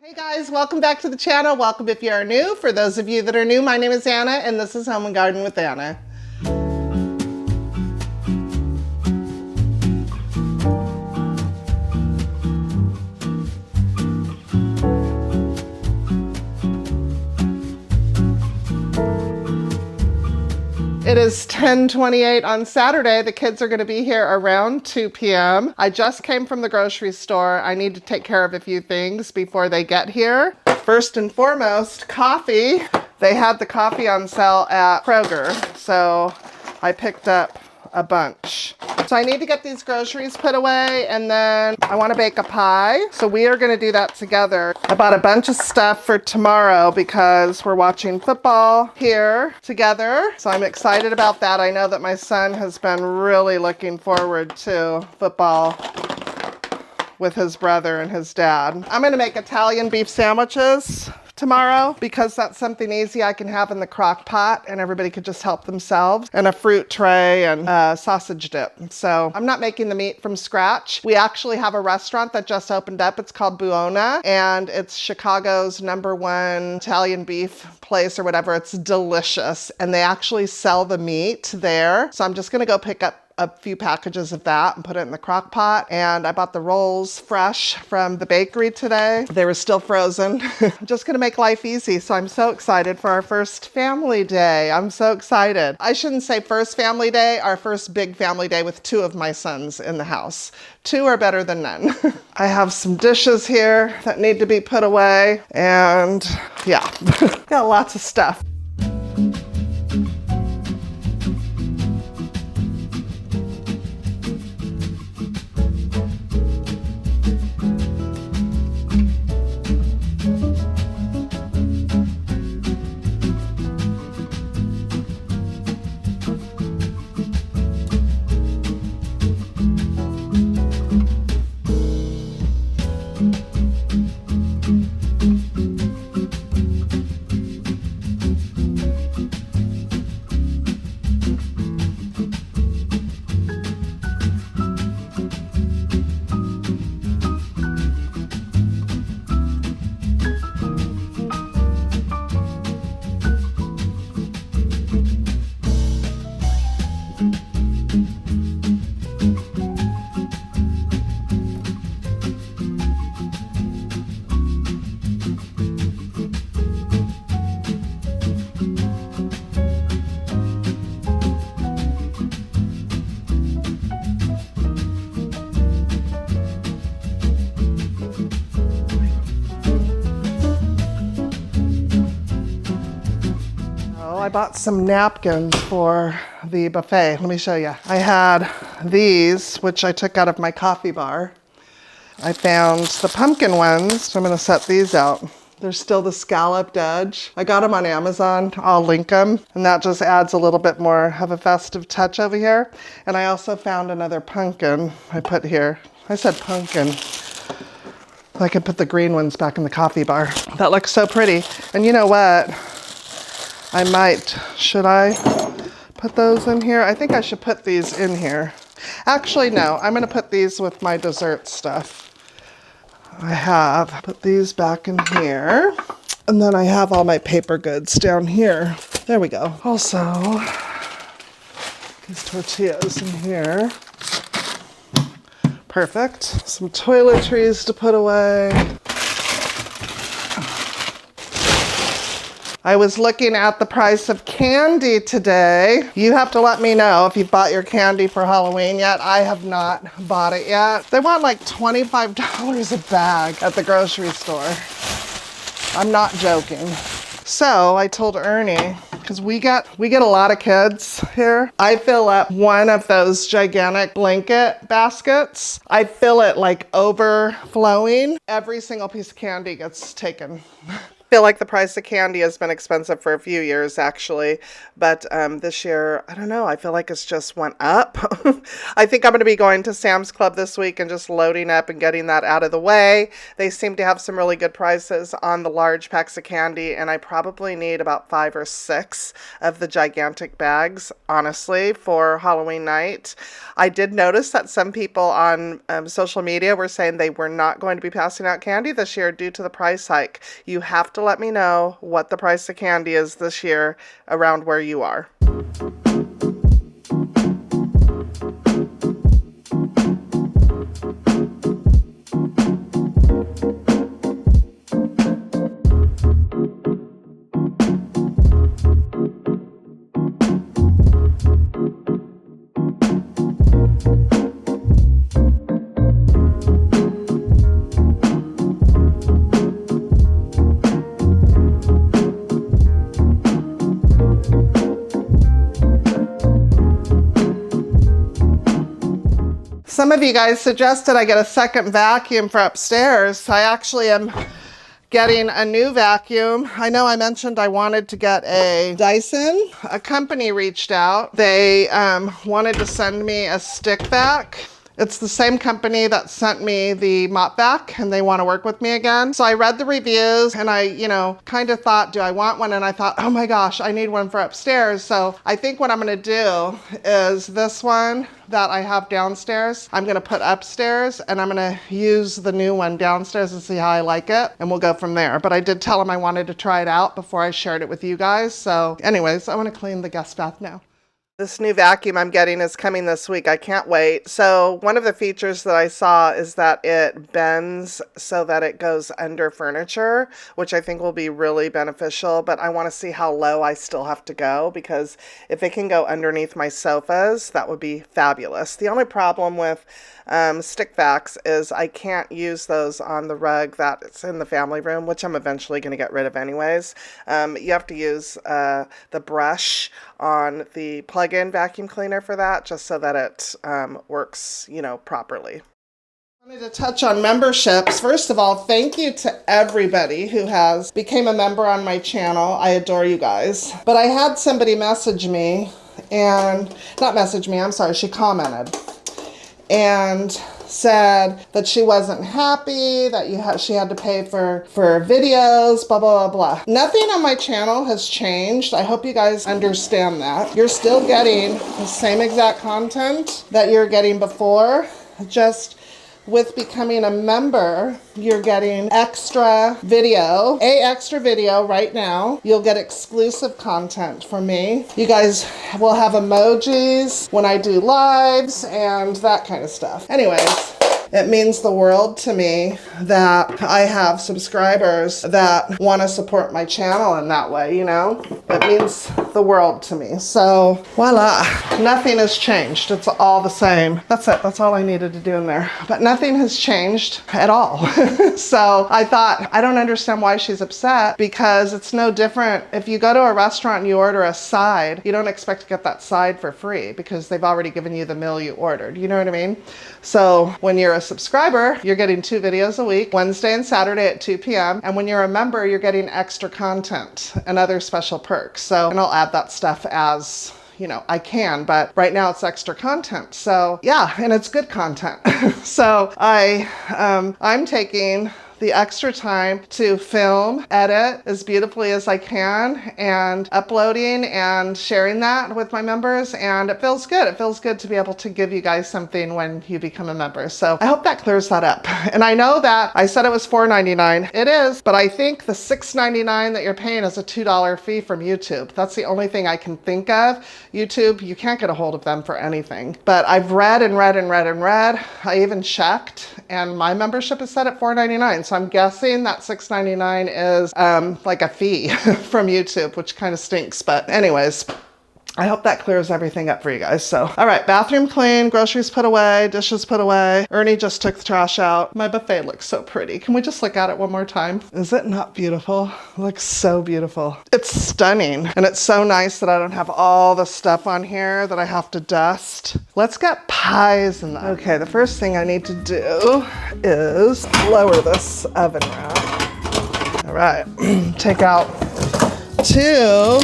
Hey guys, welcome back to the channel. Welcome if you are new. For those of you that are new, my name is Anna and this is Home and Garden with Anna. It is 10:28 on Saturday. The kids are going to be here around 2 p.m. I just came from the grocery store. I need to take care of a few things before they get here. First and foremost, coffee. They had the coffee on sale at Kroger, so I picked up a bunch. So I need to get these groceries put away, and then I want to bake a pie. So we are going to do that together. I bought a bunch of stuff for tomorrow because we're watching football here together. So I'm excited about that. I know that my son has been really looking forward to football with his brother and his dad. I'm going to make Italian beef sandwiches tomorrow because that's something easy I can have in the crock pot and everybody could just help themselves, and a fruit tray and sausage dip. So I'm not making the meat from scratch. We actually have a restaurant that just opened up. It's called Buona, and it's Chicago's #1 Italian beef place or whatever. It's delicious, and they actually sell the meat there. So I'm just gonna go pick up a few packages of that and put it in the crock pot. And I bought the rolls fresh from the bakery today. They were still frozen. I'm just gonna make life easy. So I'm so excited for our first family day. I'm so excited. I shouldn't say first family day, our first big family day with 2 of my sons in the house. 2 are better than none. I have some dishes here that need to be put away, and yeah, got lots of stuff. I bought some napkins for the buffet. Let me show you. I had these, which I took out of my coffee bar. I found the pumpkin ones, so I'm gonna set these out. There's still the scalloped edge. I got them on Amazon. I'll link them. And that just adds a little bit more of a festive touch over here. And I also found another pumpkin I put here. I said pumpkin. I can put the green ones back in the coffee bar. That looks so pretty. And you know what? Should I put those in here? I think I should put these in here. Actually, no, I'm gonna put these with my dessert stuff. Put these back in here. And then I have all my paper goods down here. There we go. Also, these tortillas in here. Perfect. Some toiletries to put away. I was looking at the price of candy today. You have to let me know if you've bought your candy for Halloween yet. I have not bought it yet. They want like $25 a bag at the grocery store. I'm not joking. So I told Ernie, because we get a lot of kids here. I fill up one of those gigantic blanket baskets. I fill it like overflowing. Every single piece of candy gets taken. Feel like the price of candy has been expensive for a few years actually, but this year, I don't know, I feel like it's just went up. I think I'm going to be going to Sam's Club this week and just loading up and getting that out of the way. They seem to have some really good prices on the large packs of candy, and I probably need about 5 or 6 of the gigantic bags, honestly, for Halloween night. I did notice that some people on social media were saying they were not going to be passing out candy this year due to the price hike. You have to let me know what the price of candy is this year around where you are. Some of you guys suggested I get a second vacuum for upstairs. I actually am getting a new vacuum. I know I mentioned I wanted to get a Dyson. A company reached out. They wanted to send me a stick vac. It's the same company that sent me the mop vac, and they want to work with me again. So I read the reviews and I, kind of thought, do I want one? And I thought, oh my gosh, I need one for upstairs. So I think what I'm going to do is this one that I have downstairs, I'm going to put upstairs, and I'm going to use the new one downstairs and see how I like it, and we'll go from there. But I did tell them I wanted to try it out before I shared it with you guys. So anyways, I want to clean the guest bath now. This new vacuum I'm getting is coming this week. I can't wait. So one of the features that I saw is that it bends so that it goes under furniture, which I think will be really beneficial. But I want to see how low I still have to go, because if it can go underneath my sofas, that would be fabulous. The only problem with stick vacs is I can't use those on the rug that's in the family room, which I'm eventually going to get rid of anyways. You have to use the brush on the plug-in vacuum cleaner for that, just so that it works, properly. I wanted to touch on memberships. First of all, thank you to everybody who has became a member on my channel. I adore you guys. But I had somebody message me, she commented and said that she wasn't happy, that she had to pay for videos, blah, blah, blah, blah. Nothing on my channel has changed. I hope you guys understand that. You're still getting the same exact content that you're getting before, just with becoming a member, you're getting extra video right now. You'll get exclusive content from me. You guys will have emojis when I do lives and that kind of stuff. Anyways, it means the world to me that I have subscribers that want to support my channel in that way, It means the world to me. So, voila. Nothing has changed. It's all the same. That's it. That's all I needed to do in there. But nothing has changed at all. So, I thought, I don't understand why she's upset, because it's no different. If you go to a restaurant and you order a side, you don't expect to get that side for free because they've already given you the meal you ordered. You know what I mean? So, when you're a subscriber, you're getting 2 videos a week, Wednesday and Saturday at 2 p.m. And when you're a member, you're getting extra content and other special perks. So, and I'll add that stuff as, I can, but right now it's extra content. So yeah, and it's good content. So I'm taking the extra time to film, edit as beautifully as I can, and uploading and sharing that with my members. And it feels good. It feels good to be able to give you guys something when you become a member. So I hope that clears that up. And I know that I said it was $4.99. It is, but I think the $6.99 that you're paying is a $2 fee from YouTube. That's the only thing I can think of. YouTube, you can't get a hold of them for anything. But I've read and read and read and read. I even checked, and my membership is set at $4.99. So I'm guessing that $6.99 is like a fee from YouTube, which kind of stinks. But anyways, I hope that clears everything up for you guys. So, all right, bathroom clean, groceries put away, dishes put away. Ernie just took the trash out. My buffet looks so pretty. Can we just look at it one more time? Is it not beautiful? It looks so beautiful. It's stunning. And it's so nice that I don't have all the stuff on here that I have to dust. Let's get pies in that. Okay, the first thing I need to do is lower this oven rack. There right, take out 2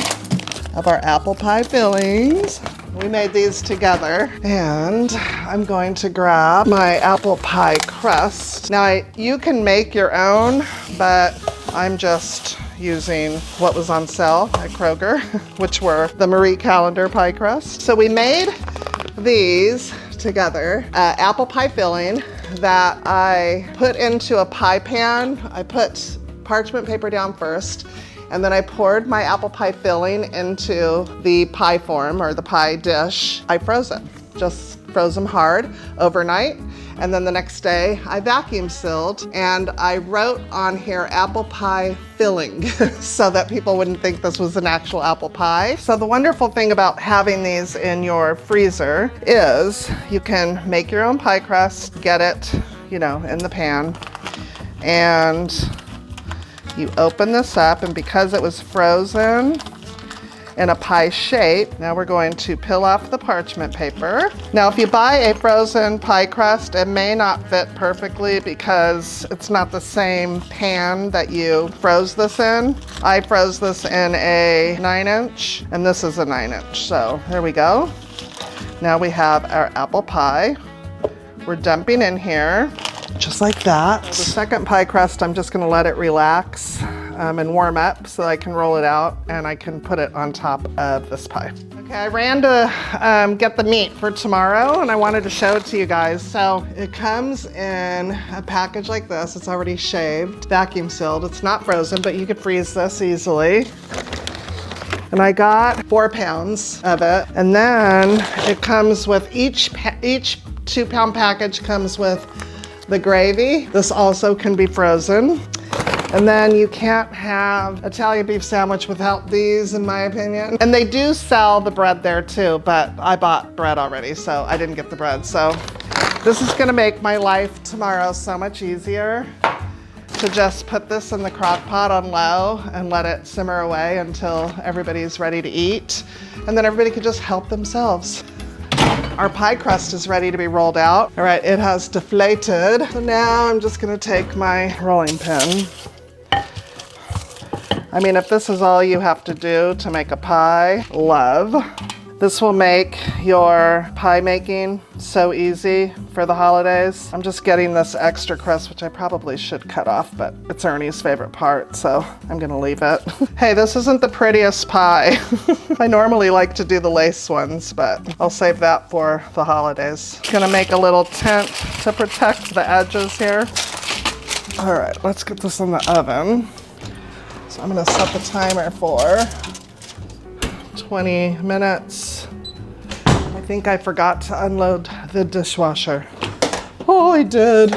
of our apple pie fillings. We made these together, and I'm going to grab my apple pie crust. Now, you can make your own, but I'm just using what was on sale at Kroger, which were the Marie Callender pie crust. So we made these together, apple pie filling that I put into a pie pan. I put parchment paper down first, and then I poured my apple pie filling into the pie form or the pie dish. I froze it, just froze them hard overnight. And then the next day I vacuum sealed, and I wrote on here apple pie filling so that people wouldn't think this was an actual apple pie. So the wonderful thing about having these in your freezer is you can make your own pie crust, get it, you know, in the pan, and you open this up, and because it was frozen in a pie shape, now we're going to peel off the parchment paper. Now, if you buy a frozen pie crust, it may not fit perfectly because it's not the same pan that you froze this in. I froze this in a 9-inch, and this is a 9-inch. So there we go. Now we have our apple pie. We're dumping in here, just like that. The second pie crust, I'm just gonna let it relax and warm up so I can roll it out and I can put it on top of this pie. Okay, I ran to get the meat for tomorrow, and I wanted to show it to you guys. So it comes in a package like this. It's already shaved, vacuum sealed. It's not frozen, but you could freeze this easily. And I got 4 pounds of it. And then it comes with each 2-pound package comes with the gravy. This also can be frozen. And then you can't have Italian beef sandwich without these, in my opinion. And they do sell the bread there too, but I bought bread already, so I didn't get the bread. So this is gonna make my life tomorrow so much easier to just put this in the crock pot on low and let it simmer away until everybody's ready to eat. And then everybody can just help themselves. Our pie crust is ready to be rolled out. All right, it has deflated. So now I'm just gonna take my rolling pin. I mean, if this is all you have to do to make a pie, love. This will make your pie making so easy for the holidays. I'm just getting this extra crust, which I probably should cut off, but it's Ernie's favorite part, so I'm gonna leave it. Hey, this isn't the prettiest pie. I normally like to do the lace ones, but I'll save that for the holidays. Gonna make a little tent to protect the edges here. All right, let's get this in the oven. So I'm gonna set the timer for 20 minutes. I think I forgot to unload the dishwasher. Oh, I did.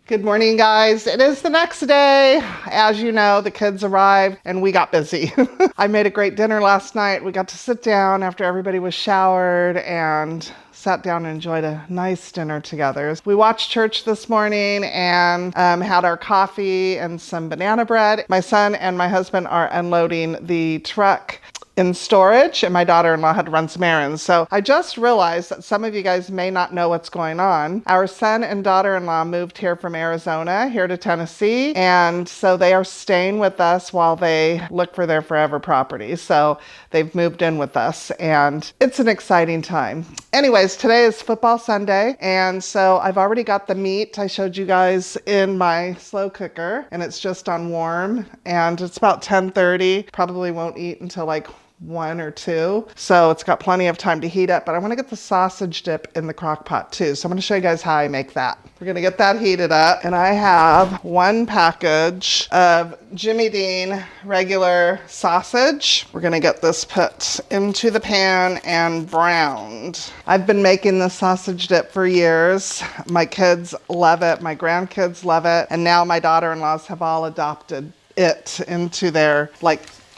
Good morning, guys. It is the next day. As you know, the kids arrived and we got busy. I made a great dinner last night. We got to sit down after everybody was showered and sat down and enjoyed a nice dinner together. We watched church this morning and had our coffee and some banana bread. My son and my husband are unloading the truck. in storage, and my daughter-in-law had to run some errands. So I just realized that some of you guys may not know what's going on. Our son and daughter-in-law moved here from Arizona here to Tennessee, and so they are staying with us while they look for their forever property. So they've moved in with us, and it's an exciting time. Anyways, today is football Sunday, and so I've already got the meat I showed you guys in my slow cooker, and it's just on warm, and it's about 10:30. Probably won't eat until like 1 or 2. So it's got plenty of time to heat up, but I want to get the sausage dip in the crock pot too. So I'm going to show you guys how I make that. We're going to get that heated up, and I have 1 package of Jimmy Dean regular sausage. We're going to get this put into the pan and browned. I've been making this sausage dip for years. My kids love it. My grandkids love it. And now my daughter-in-laws have all adopted it into their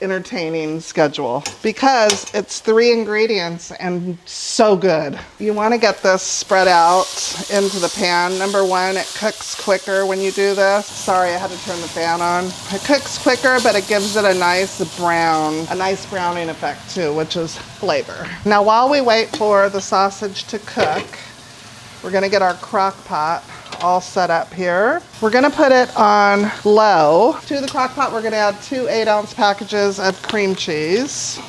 entertaining schedule because it's 3 ingredients and so good. You want to get this spread out into the pan. Number 1, it cooks quicker when you do this. Sorry, I had to turn the fan on. It cooks quicker, but it gives it a nice browning effect too, which is flavor. Now, while we wait for the sausage to cook, we're going to get our crock pot all set up here. We're going to put it on low. To the crock pot, we're going to add 2 8-ounce packages of cream cheese.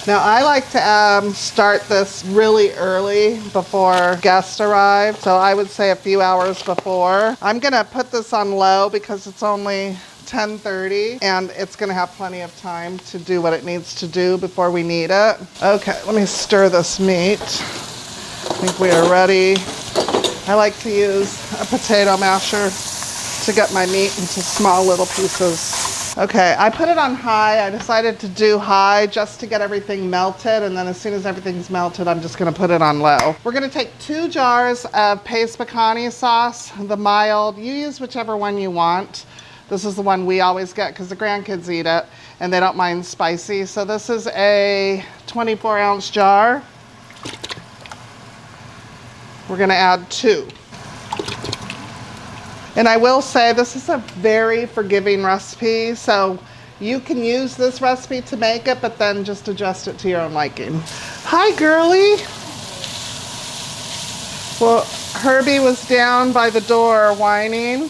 Now, I like to start this really early before guests arrive. So I would say a few hours before. I'm going to put this on low because it's only 10:30 and it's going to have plenty of time to do what it needs to do before we need it. Okay, let me stir this meat. I think we are ready. I like to use a potato masher to get my meat into small little pieces. Okay, I put it on high. I decided to do high just to get everything melted, and then as soon as everything's melted, I'm just gonna put it on low. We're gonna take 2 jars of paste pecani sauce, the mild. You use whichever one you want. This is the one we always get because the grandkids eat it and they don't mind spicy. So this is a 24-ounce jar. We're going to add 2. And I will say this is a very forgiving recipe, so you can use this recipe to make it, but then just adjust it to your own liking. Hi, girly. Well, Herbie was down by the door whining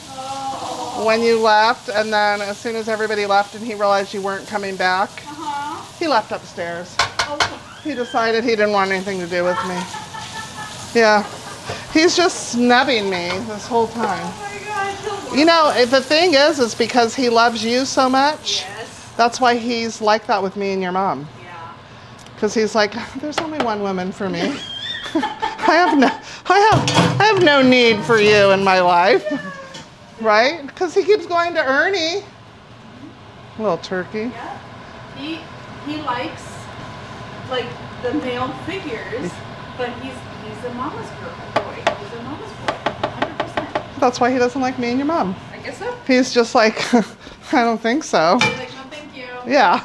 when you left, and then as soon as everybody left and he realized you weren't coming back, he left upstairs. He decided he didn't want anything to do with me. Yeah. He's just snubbing me this whole time. Oh my gosh. You know, the thing is because he loves you so much. Yes. That's why he's like that with me and your mom. Yeah. Because he's like, there's only one woman for me. I have no need for you in my life. Right? Because he keeps going to Ernie. Little turkey. Yeah. He likes the male figures, but he's a mama's boy. He's a mama's boy, 100%. That's why he doesn't like me and your mom. I guess so. He's just like, I don't think so. He's like, no, thank you. Yeah.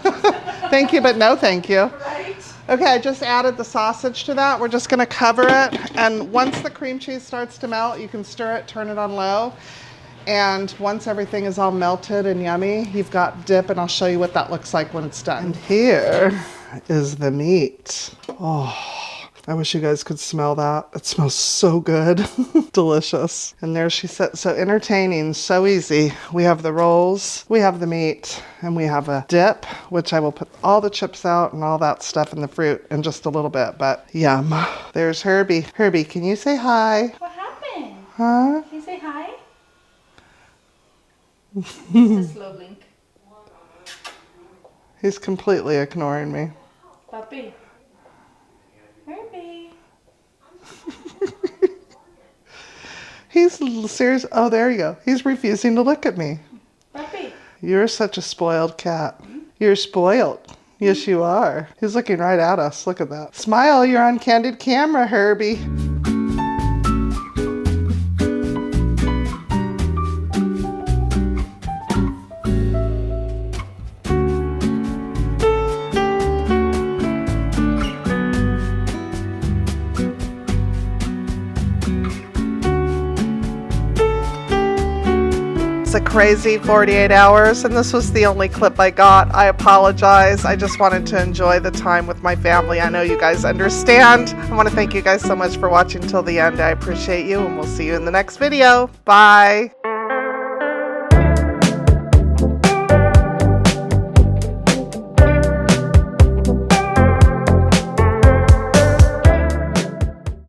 Thank you, but no thank you. Right. Okay, I just added the sausage to that. We're just going to cover it. And once the cream cheese starts to melt, you can stir it, turn it on low. And once everything is all melted and yummy, you've got dip, and I'll show you what that looks like when it's done. And here is the meat. Oh. I wish you guys could smell that. It smells so good. Delicious. And there she sits. So entertaining, so easy. We have the rolls, we have the meat, and we have a dip, which I will put all the chips out and all that stuff in the fruit in just a little bit, but yum. There's Herbie. Herbie, can you say hi? What happened? Huh? Can you say hi? It's a slow blink. He's completely ignoring me. Puppy. Herbie. He's serious. Oh, there you go. He's refusing to look at me. Puppy. You're such a spoiled cat. You're spoiled. Yes, you are. He's looking right at us. Look at that. Smile. You're on candid camera, Herbie. was a crazy 48 hours, and this was the only clip I got. I apologize. I just wanted to enjoy the time with my family. I know you guys understand. I want to thank you guys so much for watching till the end. I appreciate you, and we'll see you in the next video. Bye.